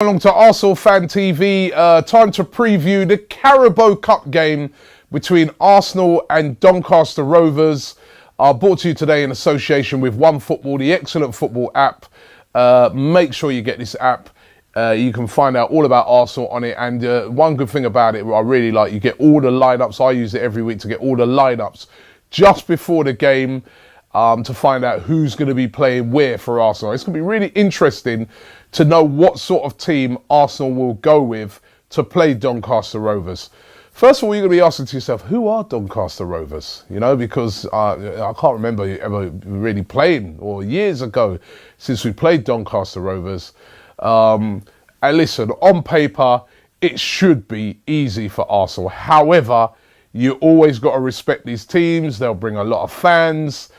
Along to ArsenalFanTV, time to preview the Carabao Cup game between Arsenal and Doncaster Rovers. Brought to you today in association with OneFootball, the excellent football app. Make sure you get this app. You can find out all about Arsenal on it. And one good thing about it, I really like, you get all the lineups. I use it every week to get all the lineups just before the game to find out who's going to be playing where for Arsenal. It's going to be really interesting to know what sort of team Arsenal will go with to play Doncaster Rovers. First of all, you're going to be asking to yourself, who are Doncaster Rovers? You know, because I can't remember ever really playing, or years ago since we played Doncaster Rovers. And listen, on paper, it should be easy for Arsenal. However, you always got to respect these teams. They'll bring a lot of fans.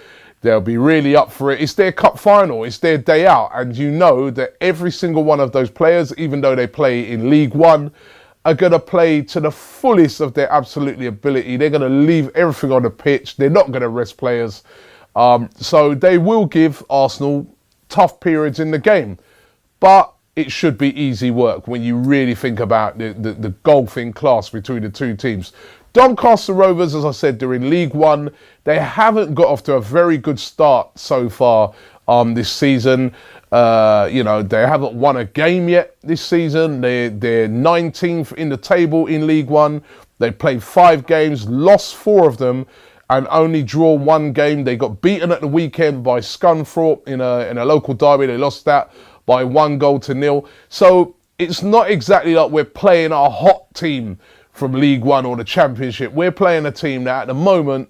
They'll be really up for it. It's their cup final. It's their day out. And you know that every single one of those players, even though they play in League One, are going to play to the fullest of their absolutely ability. They're going to leave everything on the pitch. They're not going to rest players. So they will give Arsenal tough periods in the game. But it should be easy work when you really think about the golfing class between the two teams. Doncaster Rovers, as I said, they're in League One. They haven't got off to a very good start so far this season. You know, they haven't won a game yet this season. They're 19th in the table in League One. They played 5 games, lost 4 of them, and only draw 1 game. They got beaten at the weekend by Scunthorpe in a local derby. They lost that by 1-0. So it's not exactly like we're playing a hot team from League One or the Championship. We're playing a team that at the moment,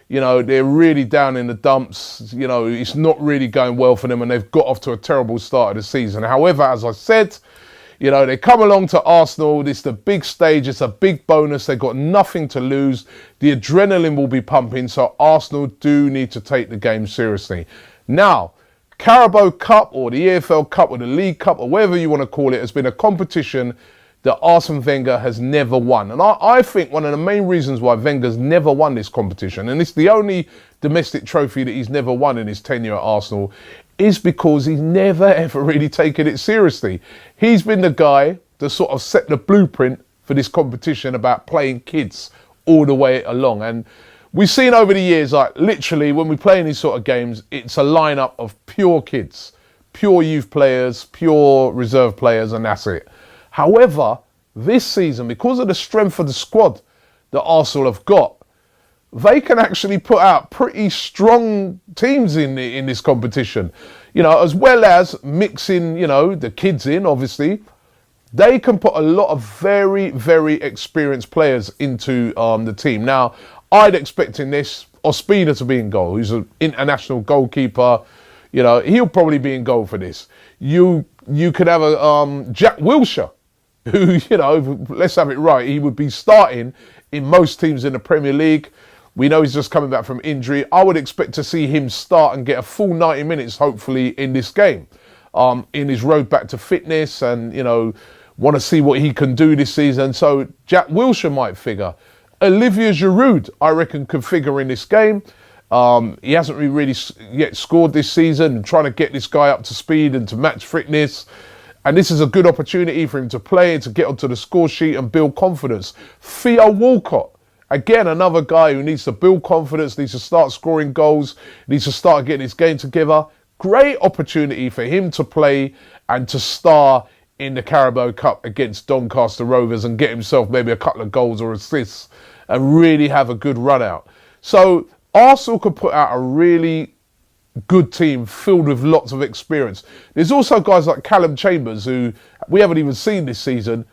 you know, they're really down in the dumps. You know, it's not really going well for them, and they've got off to a terrible start of the season. However, as I said, you know, they come along to Arsenal. This is the big stage. It's a big bonus. They've got nothing to lose. The adrenaline will be pumping, so Arsenal do need to take the game seriously. Now, Carabao Cup or the EFL Cup or the League Cup or whatever you want to call it has been a competition that Arsene Wenger has never won. And I think one of the main reasons why Wenger's never won this competition, and it's the only domestic trophy that he's never won in his tenure at Arsenal, is because he's never ever really taken it seriously. He's been the guy that sort of set the blueprint for this competition about playing kids all the way along. And we've seen over the years, like literally when we play in these sort of games, it's a lineup of pure kids, pure youth players, pure reserve players, and that's it. However, this season, because of the strength of the squad that Arsenal have got, they can actually put out pretty strong teams in this competition. You know, as well as mixing, you know, the kids in, obviously. They can put a lot of very, very experienced players into the team. Now, I'd expect in this Ospina to be in goal. He's an international goalkeeper. You know, he'll probably be in goal for this. You could have a Jack Wilshere, who, you know, let's have it right, he would be starting in most teams in the Premier League. We know he's just coming back from injury. I would expect to see him start and get a full 90 minutes, hopefully, in this game, in his road back to fitness, and, you know, want to see what he can do this season. So Jack Wilshere might figure. Olivier Giroud, I reckon, could figure in this game. He hasn't really yet scored this season, trying to get this guy up to speed and to match fitness. And this is a good opportunity for him to play and to get onto the score sheet and build confidence. Theo Walcott, again, another guy who needs to build confidence, needs to start scoring goals, needs to start getting his game together. Great opportunity for him to play and to star in the Carabao Cup against Doncaster Rovers and get himself maybe a couple of goals or assists and really have a good run out. So Arsenal could put out a really good team filled with lots of experience. There's also guys like Callum Chambers, who we haven't even seen this season.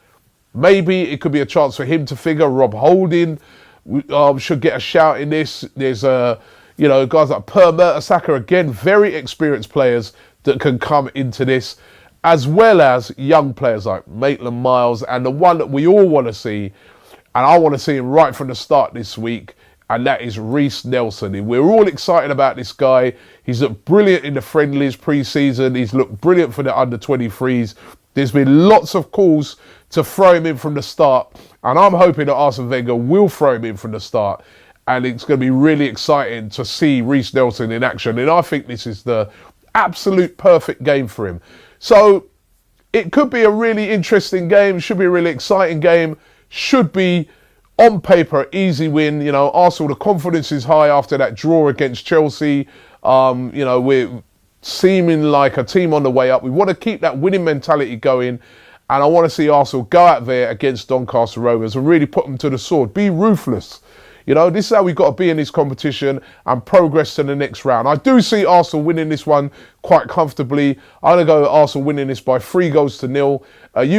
Maybe it could be a chance for him to figure. Rob Holding should get a shout in this. There's you know, guys like Per Mertesacker, again, very experienced players that can come into this, as well as young players like Maitland-Niles, and the one that we all want to see, and I want to see him right from the start this week, and that is Reiss Nelson. We're all excited about this guy. He's looked brilliant in the friendlies pre-season. He's looked brilliant for the under-23s. There's been lots of calls to throw him in from the start, and I'm hoping that Arsene Wenger will throw him in from the start, and it's going to be really exciting to see Reiss Nelson in action, and I think this is the absolute perfect game for him. So it could be a really interesting game, should be a really exciting game, should be on paper easy win. You know, Arsenal, the confidence is high after that draw against Chelsea. You know, we're seeming like a team on the way up. We want to keep that winning mentality going, and I want to see Arsenal go out there against Doncaster Rovers and really put them to the sword. Be ruthless. You know, this is how we've got to be in this competition and progress to the next round. I do see Arsenal winning this one quite comfortably. I'm going to go Arsenal winning this by 3-0.